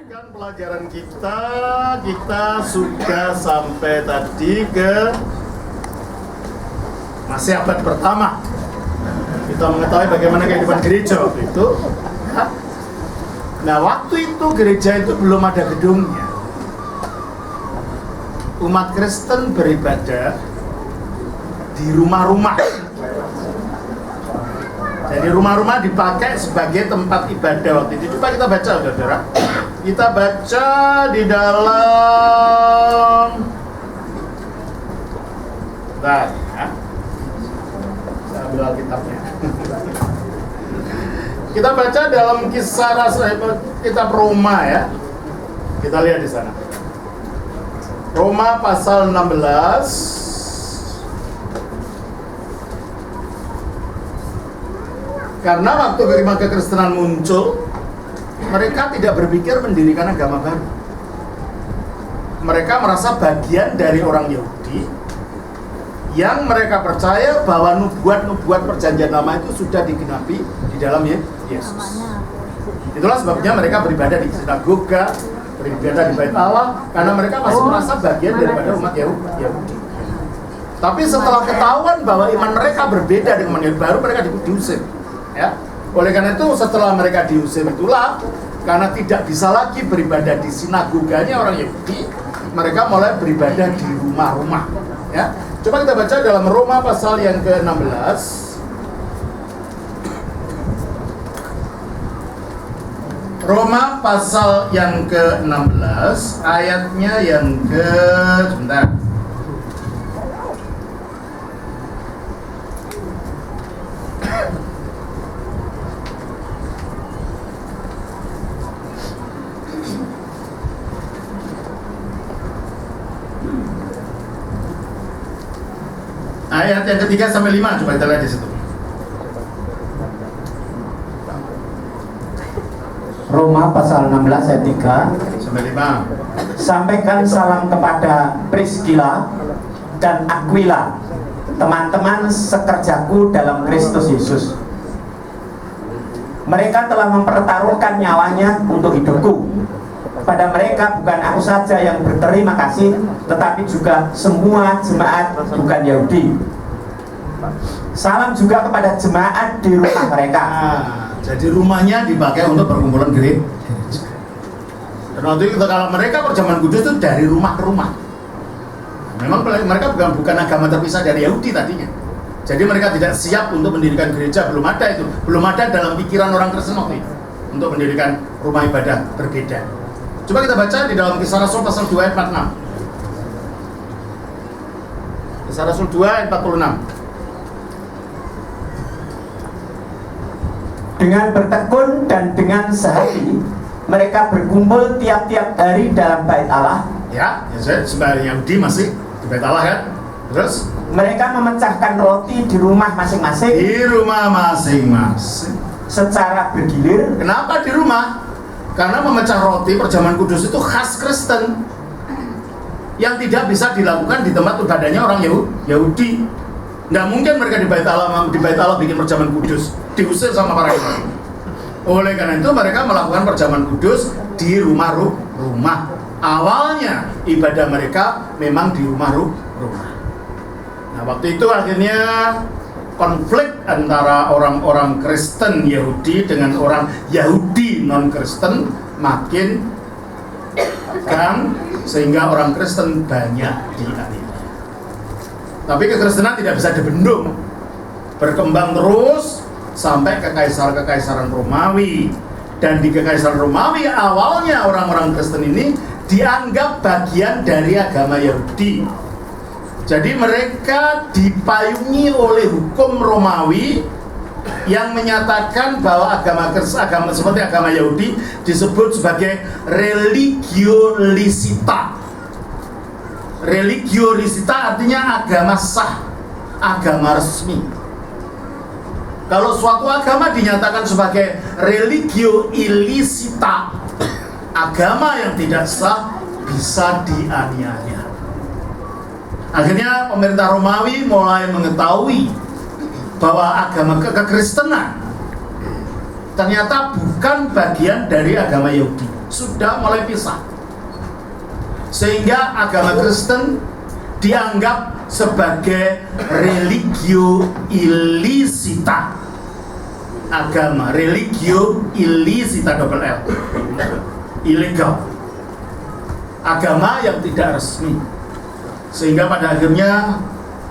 Lanjutkan pelajaran kita sudah sampai tadi ke masih abad pertama. Kita mengetahui bagaimana kehidupan gereja waktu itu. Nah, waktu itu gereja itu belum ada gedungnya. Umat Kristen beribadah di rumah-rumah. Jadi rumah-rumah dipakai sebagai tempat ibadah waktu itu. Coba kita baca, saudara. Kita baca di dalam ya. Saya ambil Alkitabnya. Kita baca dalam kisah kitab Roma ya. Kita lihat di sana. Roma pasal 16. Karena waktu kelima kekristenan muncul, mereka tidak berpikir mendirikan agama baru. Mereka merasa bagian dari orang Yahudi yang mereka percaya bahwa nubuat-nubuat perjanjian lama itu sudah digenapi di dalam Yesus. Itulah sebabnya mereka beribadah di sinagoga, beribadah di Bait Allah, karena mereka masih merasa bagian daripada umat Yahudi. Tapi setelah ketahuan bahwa iman mereka berbeda dengan umat Yahudi baru, mereka diusir. Ya, oleh karena itu setelah mereka diusir itulah, karena tidak bisa lagi beribadah di sinagoganya orang Yahudi, mereka mulai beribadah di rumah-rumah. Ya, coba kita baca dalam Roma pasal yang ke-16. Roma pasal yang ke-16 ayatnya yang sebentar. Ayat yang ketiga sampai 5, coba kita lihat di situ. Roma pasal 16 ayat 3 sampai 5. Sampaikan salam kepada Priscilla dan Aquila, teman-teman sekerjaku dalam Kristus Yesus. Mereka telah mempertaruhkan nyawanya untuk hidupku. Pada mereka bukan aku saja yang berterima kasih, tetapi juga semua jemaat bukan Yahudi. Salam juga kepada jemaat di rumah mereka. Jadi rumahnya dipakai untuk perkumpulan gereja. Dan waktu itu kalau mereka perjamuan kudus itu dari rumah ke rumah. Memang mereka bukan agama terpisah dari Yahudi tadinya. Jadi mereka tidak siap untuk mendirikan gereja, belum ada itu. Belum ada dalam pikiran orang Kristen waktu itu untuk mendirikan rumah ibadah berbeda. Coba kita baca di dalam Kisah Rasul pasal 2 ayat 46. Kisah Rasul 2 ayat 46. Dengan bertekun dan dengan sehati, mereka berkumpul tiap-tiap hari dalam Bait Allah. Ya, sebenarnya Yahudi masih di Bait Allah kan. Terus mereka memecahkan roti di rumah masing-masing. Di rumah masing-masing. Secara bergilir. Kenapa di rumah? Karena memecah roti perjamuan kudus itu khas Kristen yang tidak bisa dilakukan di tempat ibadahnya orang Yahudi. Nggak mungkin mereka di Bait Allah bikin perjamuan kudus, diusir sama para imam. Oleh karena itu mereka melakukan perjamuan kudus di rumah-rumah. Awalnya ibadah mereka memang di rumah-rumah. Nah, waktu itu akhirnya konflik antara orang-orang Kristen Yahudi dengan orang Yahudi non-Kristen makin kan, sehingga orang Kristen banyak dianiaya. Tapi kekristenan tidak bisa dibendung, berkembang terus sampai ke kekaisaran Romawi. Dan di kekaisaran Romawi awalnya orang-orang Kristen ini dianggap bagian dari agama Yahudi. Jadi mereka dipayungi oleh hukum Romawi yang menyatakan bahwa agama seperti agama Yahudi disebut sebagai religio licita. Religio licita artinya agama sah, agama resmi. Kalau suatu agama dinyatakan sebagai religio illicita, agama yang tidak sah, bisa dianiaya. Akhirnya pemerintah Romawi mulai mengetahui bahwa agama kekristenan ternyata bukan bagian dari agama Yahudi, sudah mulai pisah. Sehingga agama Kristen dianggap sebagai religio illicita. Agama religio illicita, double L, ilegal, agama yang tidak resmi. Sehingga pada akhirnya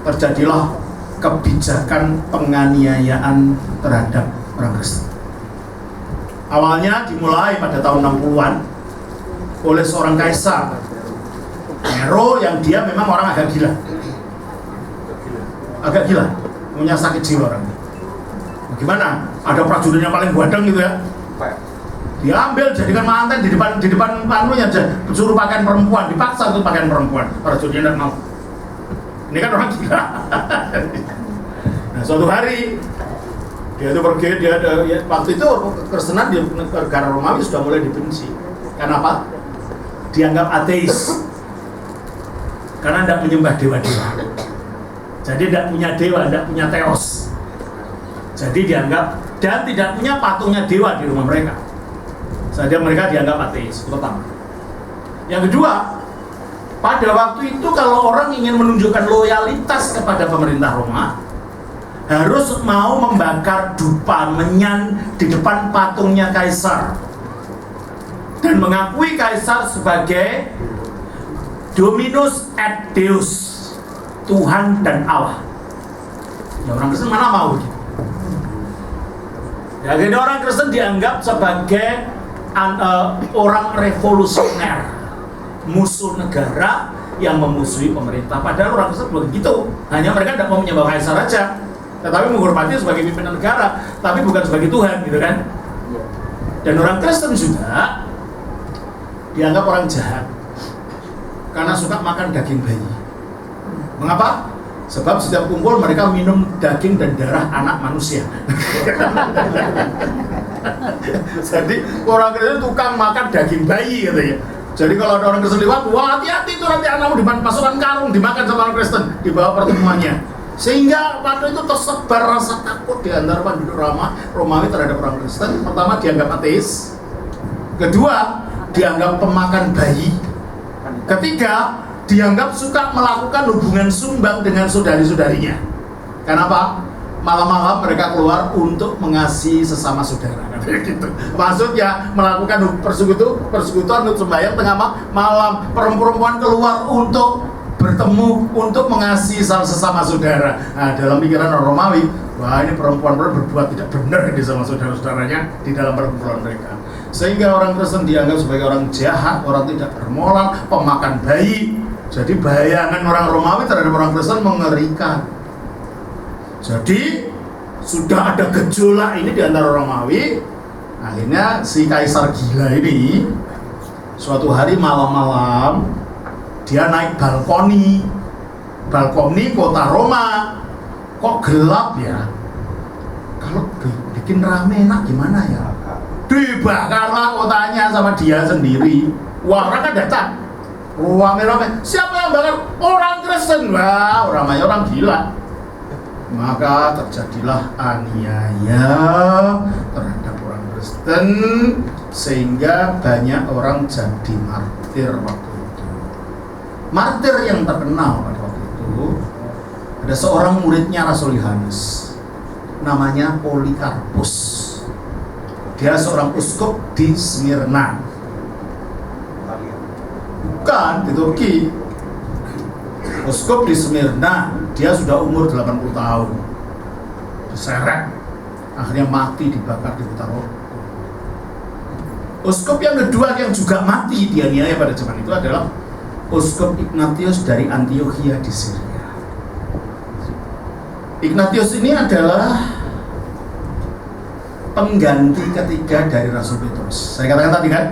terjadilah kebijakan penganiayaan terhadap orang Kristen. Awalnya dimulai pada tahun 60-an oleh seorang kaisar Nero, yang dia memang orang agak gila, punya sakit jiwa orang. Gimana? Ada prajuritnya paling gandeng gitu ya, diambil jadikan manten di depan panunya aja, suruh pakaian perempuan, dipaksa untuk pakaian perempuan, prajuritnya tidak mau. Ini kan orang gila. Nah, suatu hari dia itu pergi, waktu itu Kristenan di negara Romawi sudah mulai dibenci. Kenapa? Dianggap ateis, karena tidak menyembah dewa-dewa. Jadi tidak punya dewa, tidak punya theos. Jadi dianggap, dan tidak punya patungnya dewa di rumah mereka. Saja mereka dianggap ateis, pertama. Yang kedua, pada waktu itu kalau orang ingin menunjukkan loyalitas kepada pemerintah Roma, harus mau membakar dupa menyan di depan patungnya kaisar dan mengakui kaisar sebagai Dominus et Deus, Tuhan dan Allah. Ya orang Kristen mana mau gitu. Ya, jadi orang Kristen dianggap sebagai orang revolusioner, musuh negara yang memusuhi pemerintah. Padahal orang Kristen bukan gitu. Hanya mereka tidak mau menyembah kaisar aja, tetapi menghormati sebagai pimpinan negara, tapi bukan sebagai Tuhan, gitu kan? Dan orang Kristen juga dianggap orang jahat karena suka makan daging bayi. Mengapa? Sebab setiap kumpul mereka minum daging dan darah anak manusia. Jadi orang Kristen tukang makan daging bayi gitu ya. Jadi kalau ada orang Kristen lewat, wah hati-hati itu nanti anakmu dimasukkan karung, dimakan sama orang Kristen di bawah pertemuannya. Sehingga pada itu tersebar rasa takut di antara penduduk Romawi terhadap orang Kristen. Pertama, dianggap ateis. Kedua, dianggap pemakan bayi. Ketiga, dianggap suka melakukan hubungan sumbang dengan saudari-saudarinya. Kenapa? Malam-malam mereka keluar untuk mengasihi sesama saudara. Gitu. Maksudnya melakukan persekutuan untuk sembahyang tengah malam. Perempuan keluar untuk bertemu, untuk mengasihi sesama saudara. Nah, dalam pikiran orang Romawi, wah ini perempuan berbuat tidak benar di sama saudara-saudaranya di dalam perkumpulan mereka. Sehingga orang Kristen dianggap sebagai orang jahat, orang tidak bermoral, pemakan bayi. Jadi bayangan orang Romawi terhadap orang Kristen mengerikan. Jadi sudah ada gejolak ini di antara Romawi. Akhirnya si kaisar gila ini suatu hari malam-malam dia naik balkoni kota Roma. Kok gelap ya? Kalau bikin rame enak gimana ya? Dibakarlah kotanya sama dia sendiri. Wah, orang kan datang. Rame-rame, siapa yang bakar? Orang Kristen. Wah, orang gila. Maka terjadilah aniaya terhadap orang Kristen, sehingga banyak orang jadi martir waktu itu. Martir yang terkenal pada waktu itu ada seorang muridnya Rasul Yohanes, namanya Polikarpus. Dia seorang uskup di Smyrna, bukan di Turki. Uskup di Smyrna, dia sudah umur 80 tahun, diseret, akhirnya mati dibakar di hutan Roma. Uskup yang kedua yang juga mati dianiaya pada zaman itu adalah Uskup Ignatius dari Antiokhia di Syria. Ignatius ini adalah pengganti ketiga dari Rasul Petrus. Saya katakan tadi kan,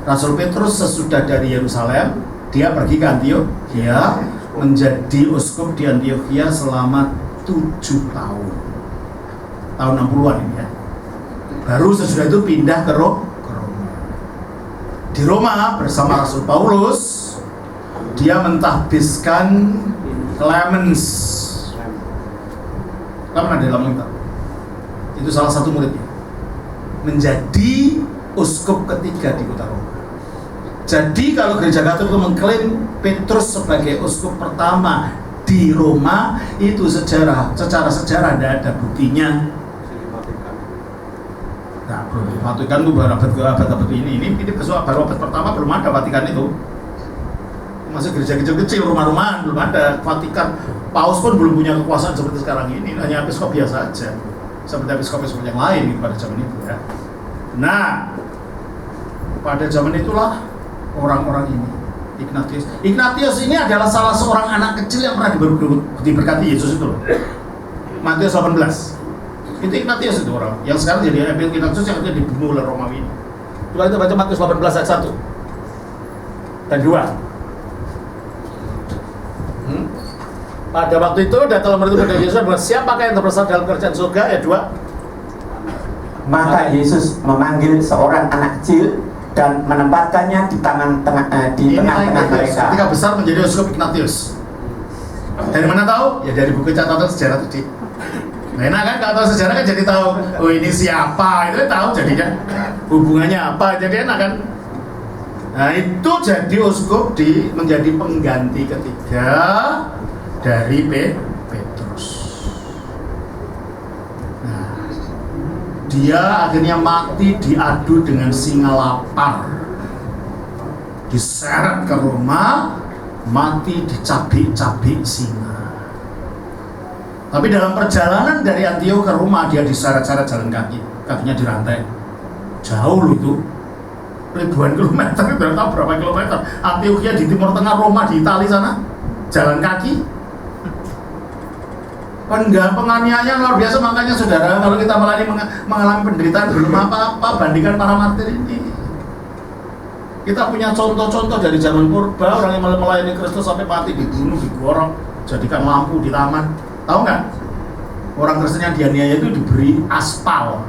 Rasul Petrus sesudah dari Yerusalem, dia pergi ke Antiokhia, menjadi uskup di Antiokhia selama 7 tahun. Tahun 60-an ini ya. Baru sesudah itu pindah ke Roma. Di Roma bersama Rasul Paulus, dia mentahbiskan Clemens. Clemens ada dalam kitab. Itu salah satu muridnya. menjadi uskup ketiga di kota Roma. Jadi kalau gereja Katolik itu mengklaim Petrus sebagai uskup pertama di Roma, itu secara sejarah tidak ada buktinya. Nah, Vatikan itu baru abad ini baru abad pertama belum ada Vatikan itu. Masih gereja kecil-kecil, rumah-rumahan belum ada Vatikan. Paus pun belum punya kekuasaan seperti sekarang ini, hanya episkop biasa aja, seperti episkop yang lain pada zaman itu ya. Nah, pada zaman itulah orang-orang ini Ignatius ini adalah salah seorang anak kecil yang pernah diberkati Yesus itu loh. Matius 18 itu Ignatius itu orang yang sekarang jadi Ignatius yang akhirnya dibunuh oleh Romawi ini. Coba kita baca Matius 18 ayat 1 dan 2. Pada waktu itu datang mereka kepada Yesus dan siapakah yang terbesar dalam kerajaan surga? Ayat 2. Maka Yesus memanggil seorang anak kecil dan menempatkannya di tengah-tengah mereka. Ketika besar menjadi uskup Ignatius. Dari mana tahu? Ya dari buku catatan sejarah tadi. Nah, enak kan kalau tahu sejarah kan jadi tahu. Oh ini siapa? Itu tahu jadinya hubungannya apa? Jadi enak kan? Nah itu jadi uskup menjadi pengganti ketiga dari Petrus. Dia akhirnya mati diadu dengan singa lapar, diseret ke Roma, mati dicabik-cabik singa. Tapi dalam perjalanan dari Antioch ke Roma dia diseret-seret jalan kaki, kakinya dirantai. Jauh loh itu, ribuan kilometer, tidak tahu berapa kilometer. Antiochia di timur tengah, Roma di Italia sana, jalan kaki. Penganiayaan luar biasa, makanya saudara kalau kita mengalami penderitaan belum apa-apa bandingkan para martir ini. Kita punya contoh-contoh dari zaman purba, orang yang melayani Kristus sampai mati dibunuh, digorok, jadikan lampu di taman. Tahu nggak? Orang Kristen yang dianiaya itu diberi aspal,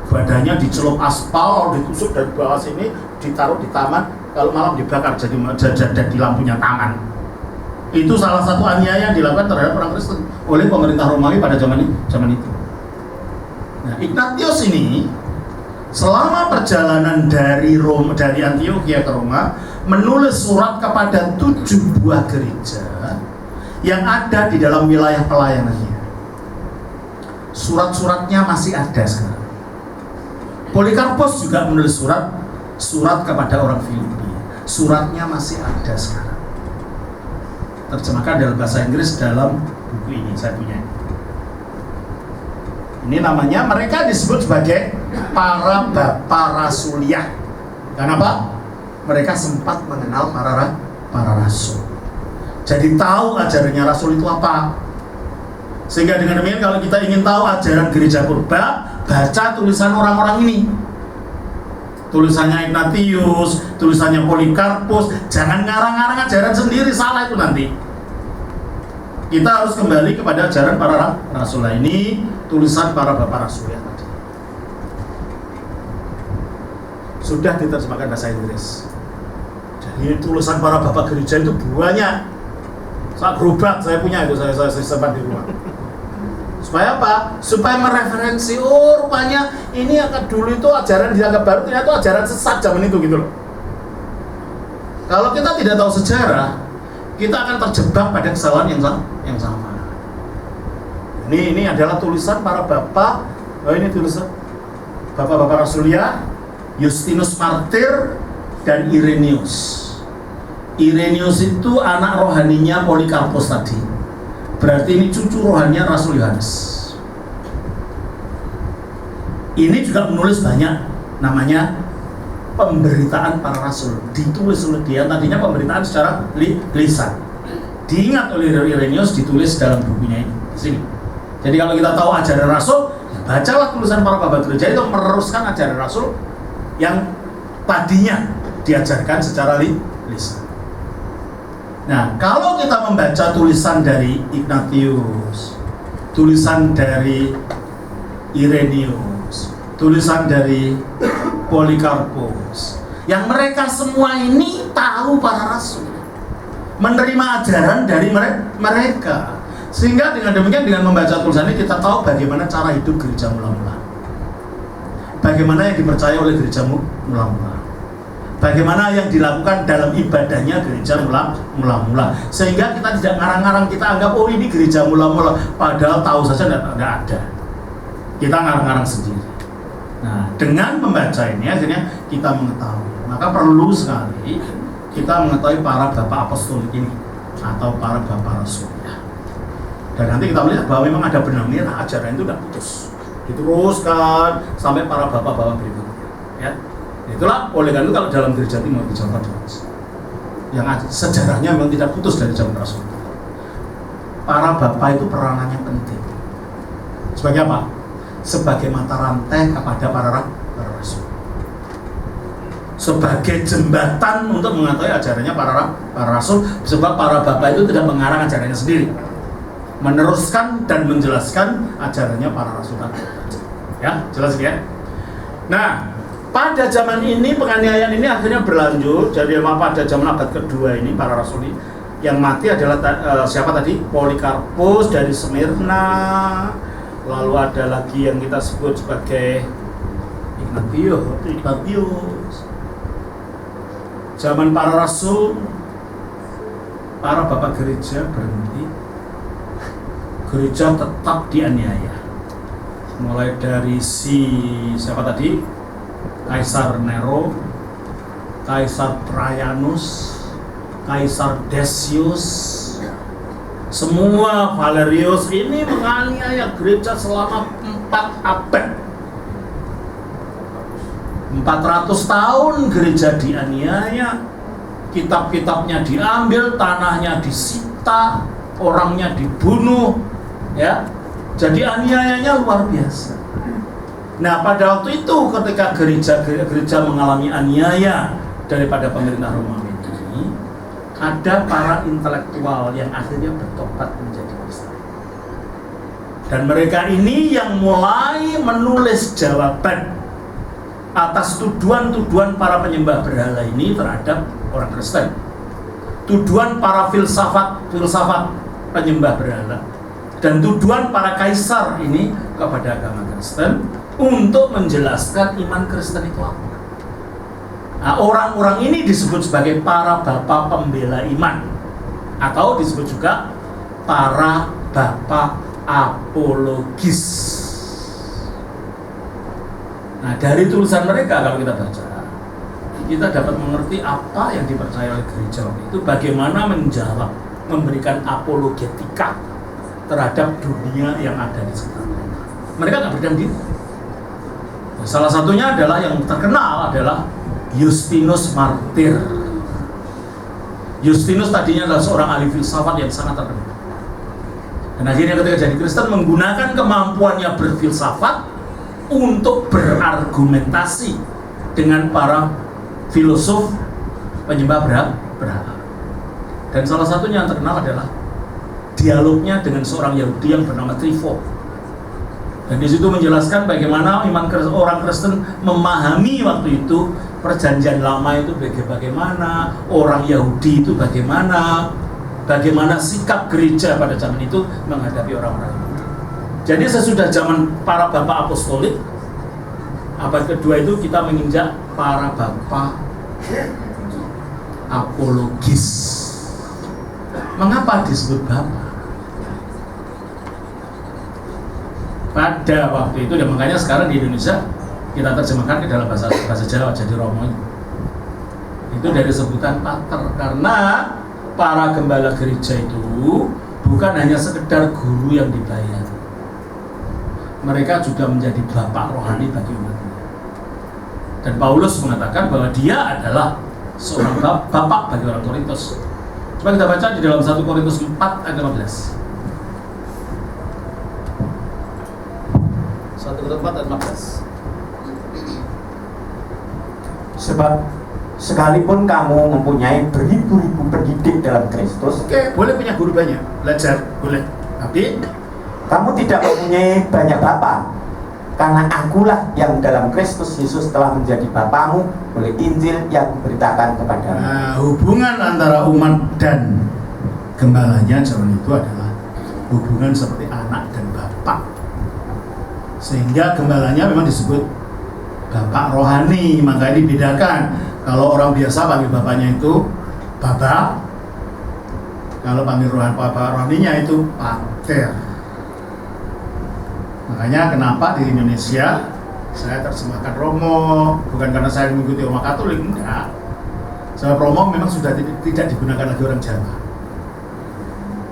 badannya dicelup aspal, ditusuk dari bawah sini, ditaruh di taman, kalau malam dibakar jadi lampunya taman. Itu salah satu aniaya yang dilakukan terhadap orang Kristen oleh pemerintah Romawi pada zaman itu. Nah, Ignatius ini selama perjalanan dari Antiochia ke Roma menulis surat kepada 7 buah gereja yang ada di dalam wilayah pelayanannya. Surat-suratnya masih ada sekarang. Polikarpus juga menulis surat kepada orang Filipi. Suratnya masih ada sekarang. Terjemahkan dalam bahasa Inggris dalam buku ini, saya punya. Ini namanya, mereka disebut sebagai para bapa rasuliah. Kenapa? Mereka sempat mengenal para rasul. Jadi tahu ajarannya rasul itu apa. Sehingga dengan demikian kalau kita ingin tahu ajaran gereja purba, baca tulisan orang-orang ini. Tulisannya Ignatius, tulisannya Polikarpus, jangan ngarang-ngarang ajaran sendiri, salah itu nanti. Kita harus kembali kepada ajaran para rasul. Ini tulisan para bapak rasul ya tadi. Sudah diterjemahkan bahasa Inggris. Jadi tulisan para bapak gereja itu banyak. Saat berobat saya punya itu, saya simpan di rumah. Supaya apa? Supaya mereferensi, oh rupanya ini akan dulu itu ajaran dianggap baru, ternyata itu ajaran sesat zaman itu gitu loh. Kalau kita tidak tahu sejarah, kita akan terjebak pada kesalahan yang sama. Ini adalah tulisan para bapak. Oh ini tulisan bapak-bapak rasulia, Justinus Martir dan Irenaeus. Irenaeus itu anak rohaninya Polikarpus tadi. Berarti ini cucu rohaninya Rasul Yohanes. Ini juga menulis banyak, namanya pemberitaan para rasul, ditulis oleh dia. Tadinya pemberitaan secara lisan, diingat oleh Irenaeus, ditulis dalam bukunya ini di sini. Jadi kalau kita tahu ajaran rasul, ya bacalah tulisan para bapak gereja itu meneruskan ajaran rasul yang tadinya diajarkan secara lisan. Nah, kalau kita membaca tulisan dari Ignatius, tulisan dari Irenaeus, tulisan dari Polikarpus, yang mereka semua ini tahu para rasul, menerima ajaran dari mereka, sehingga dengan demikian dengan membaca tulisan ini kita tahu bagaimana cara hidup gereja mula-mula, bagaimana yang dipercaya oleh gereja mula-mula, bagaimana yang dilakukan dalam ibadahnya gereja mula-mula, sehingga kita tidak ngarang-ngarang, kita anggap oh ini gereja mula-mula, padahal tahu saja tidak ada, kita ngarang-ngarang sendiri. Nah, dengan membaca ini akhirnya kita mengetahui, maka perlu sekali kita mengetahui para bapak apostolik ini atau para bapak rasul. Dan nanti kita melihat bahwa memang ada benang merah, ajaran itu tidak putus, diteruskan sampai para bapak-bapak berikutnya. Ya, itulah oleh karena itu kalau dalam gereja timur di Jawa Barat, yang sejarahnya memang tidak putus dari zaman Rasul. Para bapak itu peranannya penting. Sebagai apa? Sebagai mata rantai kepada para rasul. Sebagai jembatan untuk mengetahui ajarannya para rasul, sebab para bapak itu tidak mengarang ajarannya sendiri, meneruskan dan menjelaskan ajarannya para rasul. Ya, jelas ya. Nah, pada zaman ini penganiayaan ini akhirnya berlanjut. Jadi pada zaman abad kedua ini para rasul ini yang mati adalah siapa tadi? Polikarpus dari Smyrna. Lalu ada lagi yang kita sebut sebagai Ignatius. Zaman para rasul, para bapak gereja berhenti. Gereja tetap dianiaya. Mulai dari siapa tadi? Kaisar Nero, Kaisar Trajanus, Kaisar Decius, semua Valerius ini menganiaya gereja selama 4 abad. 400 tahun gereja dianiaya, kitab-kitabnya diambil, tanahnya disita, orangnya dibunuh, ya. Jadi aniayanya luar biasa. Nah, pada waktu itu ketika gereja mengalami aniaya daripada pemerintah Romawi ini, ada para intelektual yang akhirnya bertobat menjadi Kristen. Dan mereka ini yang mulai menulis jawaban atas tuduhan-tuduhan para penyembah berhala ini terhadap orang Kristen. Tuduhan para filsafat penyembah berhala dan tuduhan para kaisar ini kepada agama Kristen untuk menjelaskan iman Kristen itu apa. Nah, orang-orang ini disebut sebagai para bapak pembela iman, atau disebut juga para bapak apologis. Nah, dari tulisan mereka kalau kita baca, kita dapat mengerti apa yang dipercaya oleh gereja itu, bagaimana menjawab, memberikan apologetika terhadap dunia yang ada di sekitar mereka. Mereka nggak berdiam diri. Salah satunya adalah yang terkenal adalah Justinus Martir. Justinus tadinya adalah seorang ahli filsafat yang sangat terkenal. Dan akhirnya ketika jadi Kristen menggunakan kemampuannya berfilsafat untuk berargumentasi dengan para filosof penyembah berhala. Dan salah satunya yang terkenal adalah dialognya dengan seorang Yahudi yang bernama Trypho. Dan di situ menjelaskan bagaimana orang Kristen memahami waktu itu perjanjian lama itu bagaimana, orang Yahudi itu bagaimana sikap gereja pada zaman itu menghadapi orang-orang itu. Jadi sesudah zaman para bapak apostolik, abad kedua itu kita menginjak para bapak apologis. Mengapa disebut bapak? Pada waktu itu, dan makanya sekarang di Indonesia kita terjemahkan ke dalam bahasa Jawa jadi Romo itu dari sebutan pater, karena para gembala gereja itu bukan hanya sekedar guru yang dibayar, mereka juga menjadi bapak rohani bagi umatnya. Dan Paulus mengatakan bahwa dia adalah seorang bapak bagi orang Korintus. Coba kita baca di dalam 1 Korintus 4 ayat 15. 1 Korintus 4 ayat 15. Sebab sekalipun kamu mempunyai beribu-ribu pendidik dalam Kristus, boleh punya guru banyak, belajar boleh, tapi kamu tidak mempunyai banyak bapa, karena akulah yang dalam Kristus Yesus telah menjadi bapamu oleh Injil yang kuberitakan kepadamu. Nah, hubungan antara umat dan gembalanya zaman itu adalah hubungan seperti anak dan bapak, sehingga gembalanya memang disebut bapak rohani, maka dibedakan. Kalau orang biasa panggil bapaknya itu bapak, kalau panggil bapak rohaninya itu pater. Makanya kenapa di Indonesia saya terjemahkan Romo, bukan karena saya mengikuti umat Katolik, enggak. Sebab Romo memang sudah tidak digunakan lagi orang Jawa.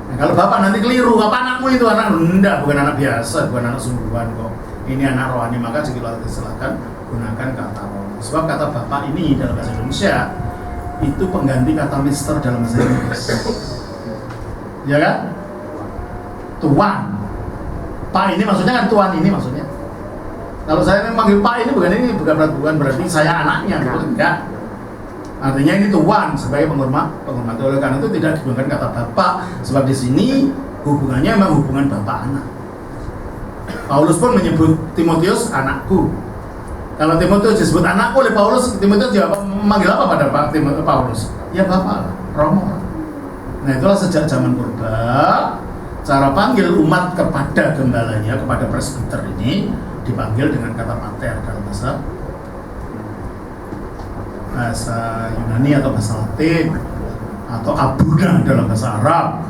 Nah, kalau bapak nanti keliru, apa anakmu itu anak? Enggak, bukan anak biasa, bukan anak sungguhan kok. Ini anak rohani, maka silakan gunakan kata Romo. Sebab kata bapak ini dalam bahasa Indonesia itu pengganti kata mister dalam bahasa Inggris. Ya kan? Tuan. Pak ini maksudnya kan tuan ini maksudnya. Kalau saya memanggil Pak ini bukan berarti saya anaknya, enggak. Artinya ini tuan sebagai penghormat. Oleh karena itu tidak digunakan kata bapak, sebab di sini hubungannya memang hubungan bapak anak. Paulus pun menyebut Timotius anakku. Kalau Timotius disebut anakku oleh Paulus, Timotius jawab memanggil apa pada Paulus? Ya bapak, Romo. Nah itulah sejak zaman purba cara panggil umat kepada gembalanya, kepada presbiter ini dipanggil dengan kata pater dalam bahasa Yunani atau bahasa Latin, atau abuna dalam bahasa Arab,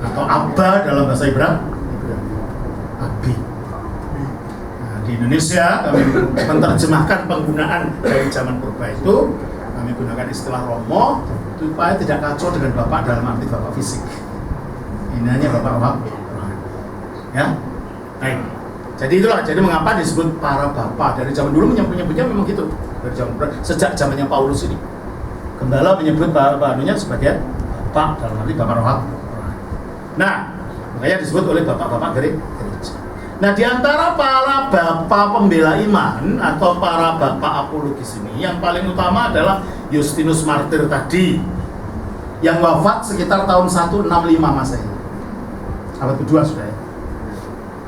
atau abba dalam bahasa Ibrani, abi. Nah, di Indonesia kami menerjemahkan penggunaan dari zaman purba itu, kami gunakan istilah Romo supaya tidak kacau dengan bapak dalam arti bapak fisik. Ini hanya bapak ya. Baik. Jadi itulah, jadi mengapa disebut para bapak dari zaman dulu menyebutnya memang gitu. Dari zaman sejak zamannya Paulus ini. Gembala menyebut bapak-bapaknya sebagai bapak dalam arti bapak rohani. Nah, makanya disebut oleh bapak-bapak gereja. Nah, di antara para bapak pembela iman atau para bapak apologis ini, yang paling utama adalah Justinus Martir tadi, yang wafat sekitar tahun 165 Masehi. Abad kedua sudah ya.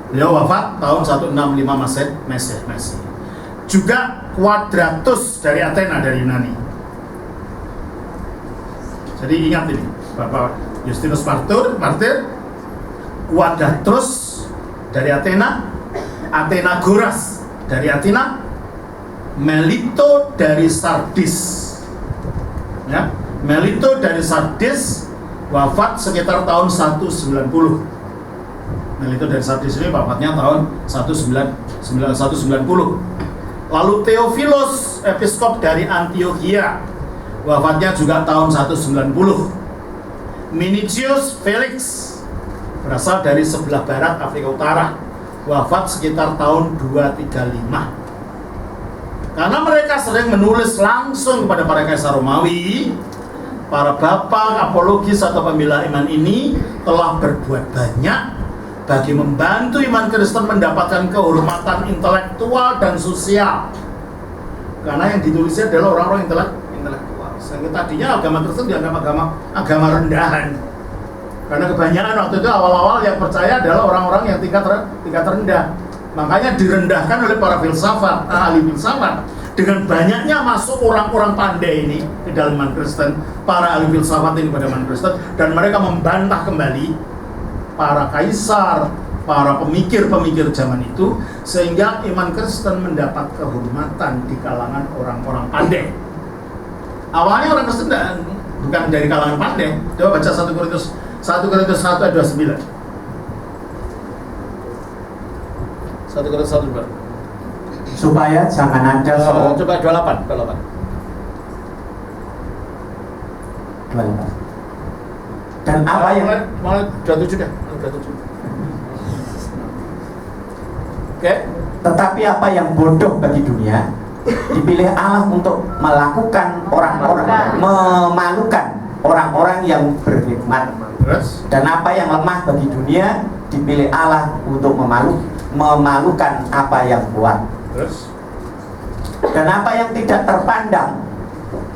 Beliau wafat tahun 165 Masehi. Juga Quadratus dari Athena, dari Yunani. Jadi ingat ini, Bapak Justinus Martir, Quadratus dari Athena, Athenagoras dari Athena, Melito dari Sardis. Ya, Melito dari Sardis wafat sekitar tahun 190. Melito dari Sardis ini wafatnya tahun 190. Lalu Theophilus, episkop dari Antioquia, wafatnya juga tahun 190. Minicius Felix, berasal dari sebelah barat Afrika Utara, wafat sekitar tahun 235. Karena mereka sering menulis langsung kepada para kaisar Romawi, para bapak apologis atau pembela iman ini telah berbuat banyak bagi membantu iman Kristen mendapatkan kehormatan intelektual dan sosial. Karena yang ditulisnya adalah orang-orang intelektual. Sehingga tadinya agama Kristen dianggap agama rendahan. Karena kebanyakan waktu itu awal-awal yang percaya adalah orang-orang yang tingkat rendah. Makanya direndahkan oleh para filsafat, ahli filsafat. Dengan banyaknya masuk orang-orang pandai ini ke dalam iman Kristen, para ahli filsafat ini pada iman Kristen, dan mereka membantah kembali para kaisar, para pemikir-pemikir zaman itu, sehingga iman Kristen mendapat kehormatan di kalangan orang-orang pandai. Awalnya orang Kristen bukan dari kalangan pandai. Coba baca 1 Korintus 1 ayat 29. 1 Korintus 1 2. Supaya jangan ada coba 28. 28. Dan apa yang mulai 27 deh. 27. Oke. Tetapi apa yang bodoh bagi dunia dipilih Allah untuk memalukan orang-orang yang berhikmat. Dan apa yang lemah bagi dunia dipilih Allah untuk memalukan apa yang kuat. Dan apa yang tidak terpandang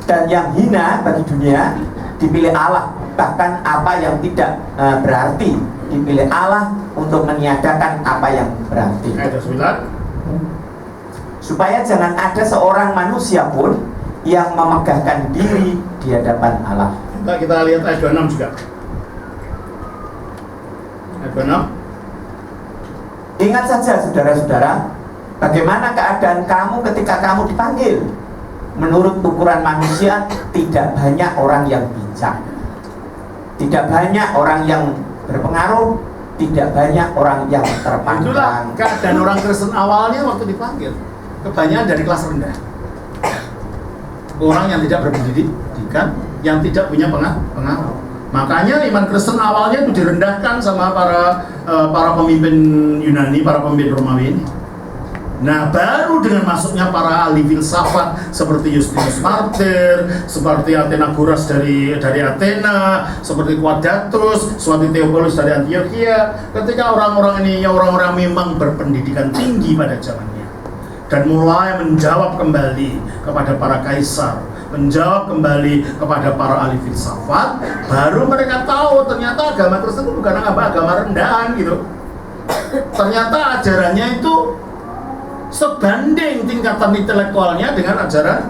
dan yang hina bagi dunia dipilih Allah. Bahkan apa yang tidak berarti dipilih Allah untuk meniadakan apa yang berarti. Supaya jangan ada seorang manusia pun yang memegahkan diri di hadapan Allah. Kita lihat ayat 26 juga. Ayat 26. Ingat saja saudara-saudara, Bagaimana keadaan kamu ketika kamu dipanggil? Menurut ukuran manusia, tidak banyak orang yang bijak, tidak banyak orang yang berpengaruh, tidak banyak orang yang terpandang. Itulah keadaan orang Kristen awalnya waktu dipanggil. Kebanyakan dari kelas rendah, orang yang tidak berpendidikan, yang tidak punya pengaruh. Makanya iman Kristen awalnya itu direndahkan sama para pemimpin Yunani, para pemimpin Romawi ini. Nah, baru dengan masuknya para ahli filsafat seperti Justinus Martyr, seperti Athenagoras dari Athena, seperti Quadratus, seperti Theophilus dari Antioquia, ketika orang-orang ini orang-orang memang berpendidikan tinggi pada zamannya dan mulai menjawab kembali kepada para kaisar, menjawab kembali kepada para ahli filsafat, baru mereka tahu ternyata agama Kristen itu bukan agama rendahan gitu. Ternyata ajarannya itu sebanding tingkatan intelektualnya dengan ajaran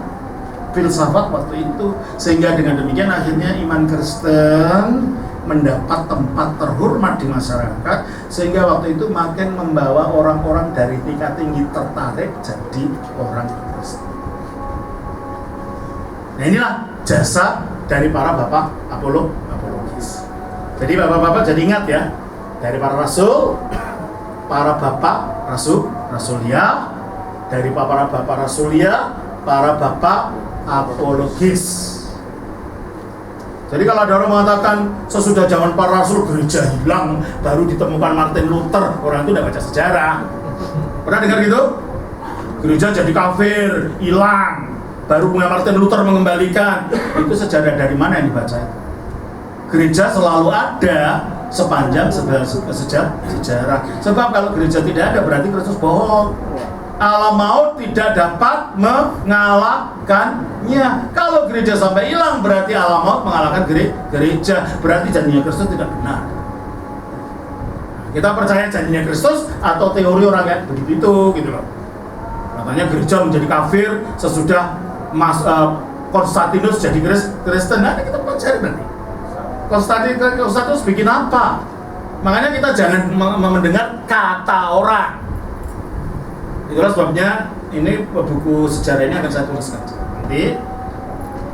filsafat waktu itu, sehingga dengan demikian akhirnya iman Kristen mendapat tempat terhormat di masyarakat, sehingga waktu itu makin membawa orang-orang dari tingkat tinggi tertarik jadi orang Kristen. Nah, inilah jasa dari para bapak apologis. Jadi bapak-bapak jadi ingat ya, dari para rasul, para bapak rasulia, dari para bapak rasulia, para bapak apologis. Jadi kalau ada orang mengatakan sesudah zaman para rasul gereja hilang, baru ditemukan Martin Luther, orang itu tidak baca sejarah. Pernah dengar gitu? Gereja jadi kafir, hilang, baru Martin Luther mengembalikan. Itu sejarah dari mana yang dibaca? Gereja selalu ada sepanjang sejarah. Sebab kalau gereja tidak ada berarti Kristus bohong. Allah maut tidak dapat mengalahkannya. Kalau gereja sampai hilang berarti Allah maut mengalahkan gereja. Berarti janjinya Kristus tidak benar. Kita percaya janjinya Kristus atau teori orang kayak begitu gitu loh. Katanya gereja menjadi kafir sesudah Konstantinus jadi Kristen. Nah, kita pelajari nanti. Konstantinus bikin apa? Makanya kita jangan mendengar kata orang. Itulah sebabnya ini buku sejarah ini akan saya tuliskan. Nanti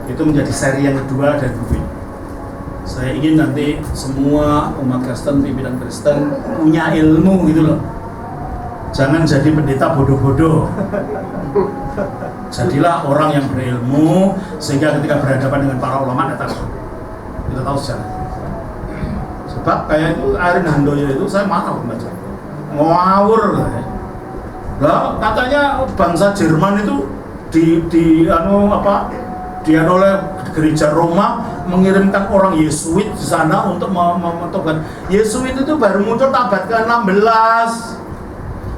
itu menjadi seri yang kedua dari buku ini. Saya ingin nanti semua umat Kristen, pimpinan Kristen punya ilmu gitu loh. Jangan jadi pendeta bodoh-bodoh. Jadilah orang yang berilmu sehingga ketika berhadapan dengan para ulama kita tahu sejarah. Sebab kayak itu Arin Handoyo itu saya marah membaca. Ngawur lah. Lah katanya bangsa Jerman itu oleh gereja Roma mengirimkan orang Yesuit di sana untuk menentukan. Yesuit itu baru muncul abad ke-16.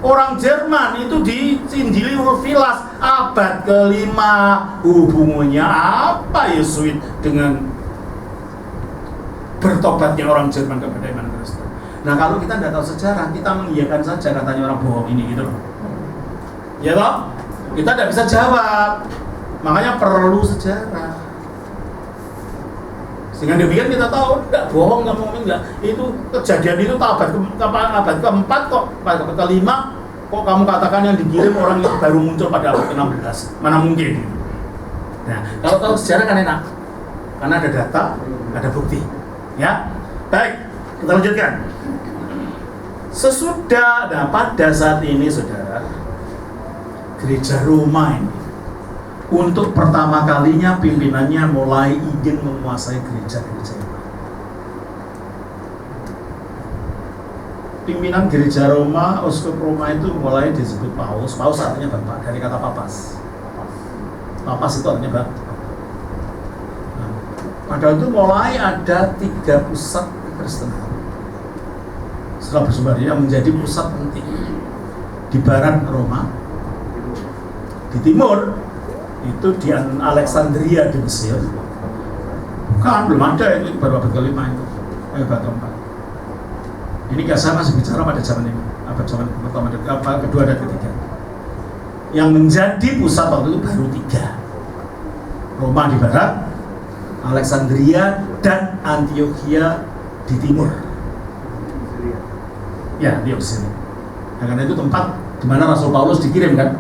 Orang Jerman itu diinjili Ulfilas abad ke-5. Hubungannya apa Yesuit dengan bertobatnya orang Jerman kepada iman Kristen? Nah, kalau kita tidak tahu sejarah, kita mengiyakan saja katanya orang bohong ini gitu loh. Ya toh? Kita tidak bisa jawab. Makanya perlu sejarah. Sehingga demikian kita tahu tidak bohong, nggak ngomong enggak. Itu kejadian itu abad ke-4 kok, abad ke-5 kok kamu katakan yang dikirim orang yang baru muncul pada abad ke-16. Mana mungkin? Nah, kalau tahu sejarah kan enak. Karena ada data, ada bukti. Ya. Baik, kita lanjutkan. Pada saat ini saudara, gereja Roma ini untuk pertama kalinya pimpinannya mulai ingin menguasai gereja-gereja ini. Pimpinan gereja Roma, Uskup Roma itu mulai disebut Paus. Paus artinya bapak, dari kata papas. Papas itu artinya bapak. Nah, padahal itu mulai ada 3 pusat kekristenan setelah bersumber yang menjadi pusat penting di barat Roma, di timur itu di Alexandria di Mesir. Kan belum ada itu, baru abad ke-5 itu, abad ke-4. Ini saya masih bicara pada zaman ini, abad zaman pertama, kedua dan ketiga. Yang menjadi pusat waktu itu baru 3. Roma di barat, Alexandria dan Antioquia di timur. Ya, di Mesir. Karena itu tempat di mana Rasul Paulus dikirim kan.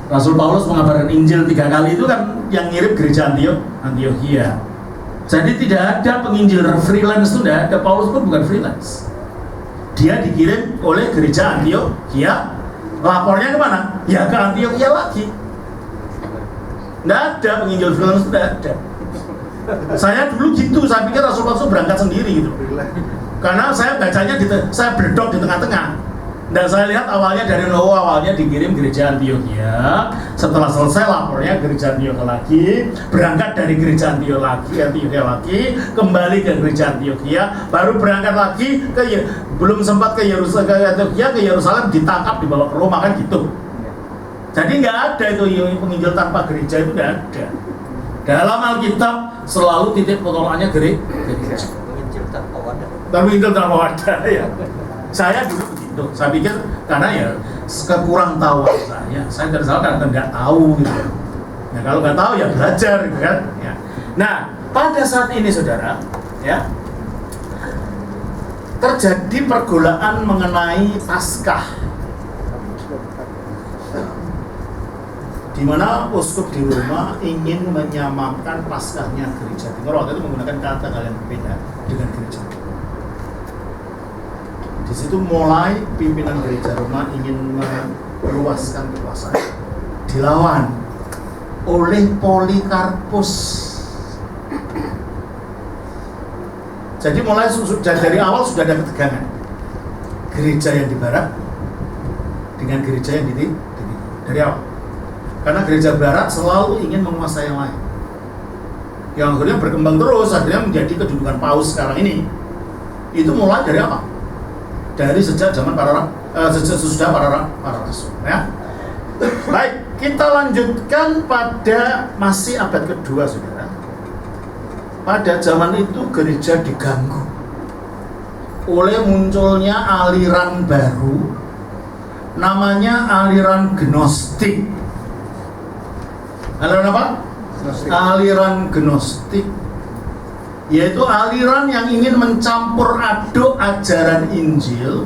Rasul Paulus mengabarkan Injil 3 kali itu kan yang ngirim gereja Antiochia. Jadi tidak ada penginjil freelance, itu tidak ada. Paulus pun bukan freelance. Dia dikirim oleh gereja Antiochia. Lapornya kemana? Ya ke Antiochia lagi. Tidak ada penginjil freelance, tidak ada. Saya dulu gitu, saya pikir Rasul Paulus berangkat sendiri gitu. Karena saya bacanya, saya berdok di tengah-tengah. Dan saya lihat awalnya dari awalnya dikirim gereja Antiochia. Setelah selesai lapornya gereja Antiochia lagi, berangkat dari gereja Antiochia lagi, kembali ke gereja Antiochia, baru berangkat lagi belum sempat ke Yerusalem, ditangkap dibawa ke Roma kan gitu. Jadi nggak ada itu penginjil tanpa gereja, itu nggak ada. Dalam Alkitab selalu titik penolakannya gereja. Penginjil tanpa wadah. Penginjil tanpa wadah ya. Saya dulu begitu. Saya pikir karena ya kekurang tahu saya tidak salah karena nggak tahu gitu. Nah kalau nggak tahu ya belajar gitu kan. Ya. Nah pada saat ini saudara, ya terjadi pergolakan mengenai Paskah. Di mana uskup di Roma ingin menyamakan Paskahnya gereja Timur. Waktu itu menggunakan kata-kata yang berbeda dengan gereja. Di situ mulai pimpinan gereja Roma ingin meluaskan kekuasaan, dilawan oleh Polikarpus. Jadi mulai dari awal sudah ada ketegangan gereja yang di barat dengan gereja yang di timur dari awal. Karena gereja barat selalu ingin menguasai yang lain, yang akhirnya berkembang terus, akhirnya menjadi kedudukan paus sekarang ini. Itu mulai dari apa? Dari sejak zaman sesudah para rasul. Ya. Baik, kita lanjutkan pada masih abad kedua, saudara. Pada zaman itu gereja diganggu oleh munculnya aliran baru, namanya aliran Gnostik. Aliran apa? Aliran Gnostik, yaitu aliran yang ingin mencampur aduk ajaran Injil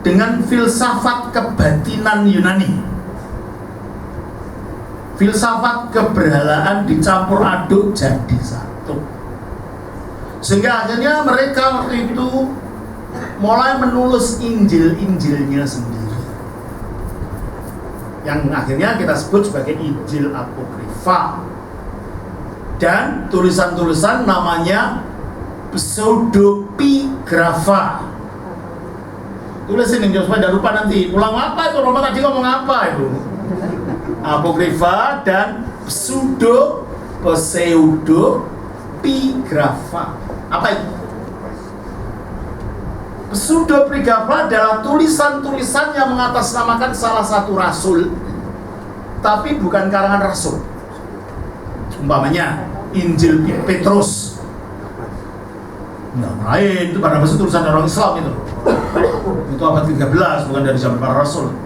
dengan filsafat kebatinan Yunani. Filsafat keberhalaan dicampur aduk jadi satu. Sehingga akhirnya mereka itu mulai menulis Injil-Injilnya sendiri, yang akhirnya kita sebut sebagai Injil Apokrifa. Dan tulisan-tulisan namanya pseudepigrafa. Tulisin yang supaya tidak lupa nanti. Ulang apa itu? Roma tadi ngomong apa itu? Apokrifa dan pseudepigrafa. Apa itu? Pseudepigrafa adalah tulisan-tulisan yang mengatasnamakan salah satu rasul, tapi bukan karangan rasul. Umpamanya Injil Petrus, nah lain itu pada masa tulisan orang Islam itu abad 13, bukan dari zaman para rasul.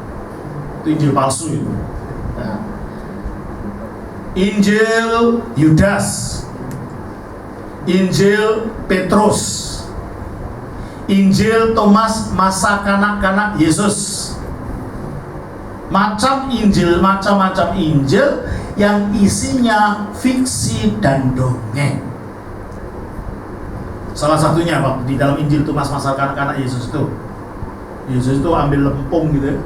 Itu Injil palsu itu. Nah. Injil Yudas, Injil Petrus, Injil Thomas masa kanak-kanak Yesus. Macam-macam Injil yang isinya fiksi dan dongeng. Salah satunya Pak, di dalam Injil Thomas masa kanak-kanak Yesus itu ambil lempung gitu,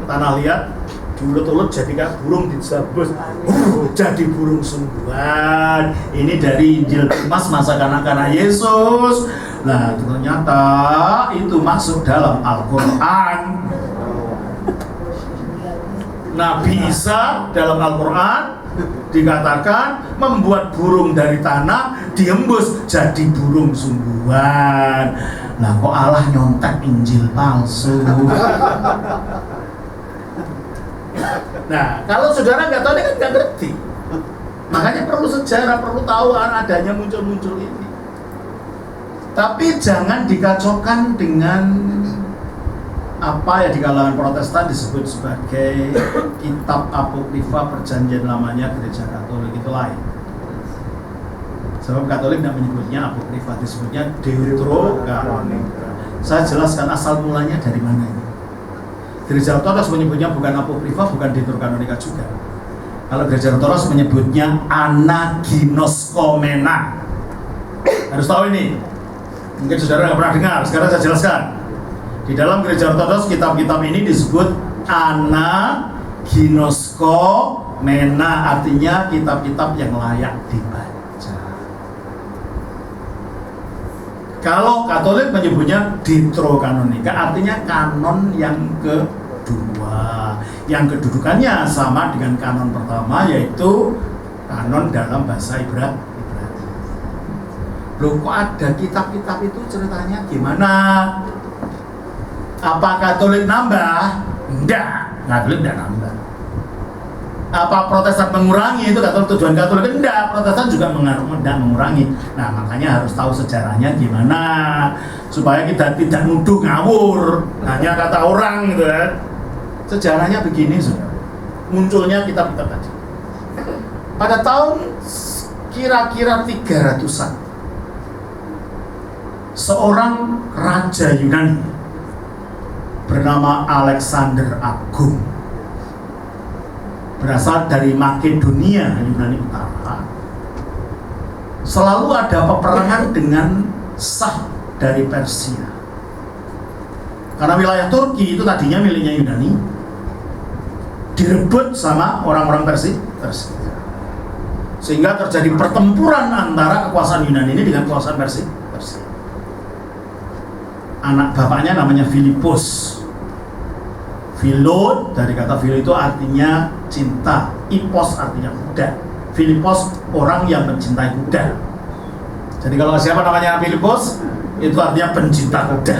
tanah liat, diulut-ulut jadi kayak burung dijabus, jadi burung sungguhan. Ini dari Injil Thomas masa kanak-kanak Yesus. Nah ternyata itu masuk dalam Al-Quran. Nabi Isa dalam Al-Quran dikatakan membuat burung dari tanah diembus jadi burung sungguhan. Nah kok Allah nyontek Injil palsu? Nah kalau saudara nggak tahu, ini kan nggak ngerti. Makanya perlu sejarah, perlu tahu adanya muncul-muncul ini. Tapi jangan dikacaukan dengan apa ya di kalangan Protestan disebut sebagai kitab apokrifa perjanjian lamanya gereja Katolik, itu lain. Sebab Katolik tidak menyebutnya apokrifa, disebutnya Deuterokanoni. Saya jelaskan asal mulanya dari mana ini. Gereja Ortodoks menyebutnya bukan apokrifa, bukan deuterokanonika juga. Kalau Gereja Ortodoks menyebutnya Anaginoskomenon. Harus tahu ini. Mungkin saudara nggak pernah dengar, sekarang saya jelaskan. Di dalam Gereja Ortodoks kitab-kitab ini disebut Anaginoskomenon, artinya kitab-kitab yang layak dibaca. Kalau Katolik menyebutnya deuterokanonika, artinya kanon yang kedua, yang kedudukannya sama dengan kanon pertama, yaitu kanon dalam bahasa Ibrani. Loh, kok ada kitab-kitab itu ceritanya gimana? Apa Katolik nambah? Enggak, Katolik enggak nambah. Apa Protestan mengurangi? Itu Katolik, tujuan Katolik enggak, Protestan juga enggak mengurangi. Nah, makanya harus tahu sejarahnya gimana supaya kita tidak nuduh ngawur hanya kata orang gitu kan. Sejarahnya begini, saudara. Munculnya kitab-kitab tadi pada tahun kira-kira 300-an, seorang raja Yunani bernama Alexander Agung, berasal dari Makedonia, Yunani Utara. Selalu ada peperangan dengan Shah dari Persia. Karena wilayah Turki itu tadinya miliknya Yunani, direbut sama orang-orang Persia. Sehingga terjadi pertempuran antara kekuasaan Yunani ini dengan kekuasaan Persia. Anak bapaknya namanya Filipus. Philo, dari kata philo itu artinya cinta, ipos artinya kuda. Filipos orang yang mencintai kuda. Jadi kalau siapa namanya Filipus, itu artinya pencinta kuda.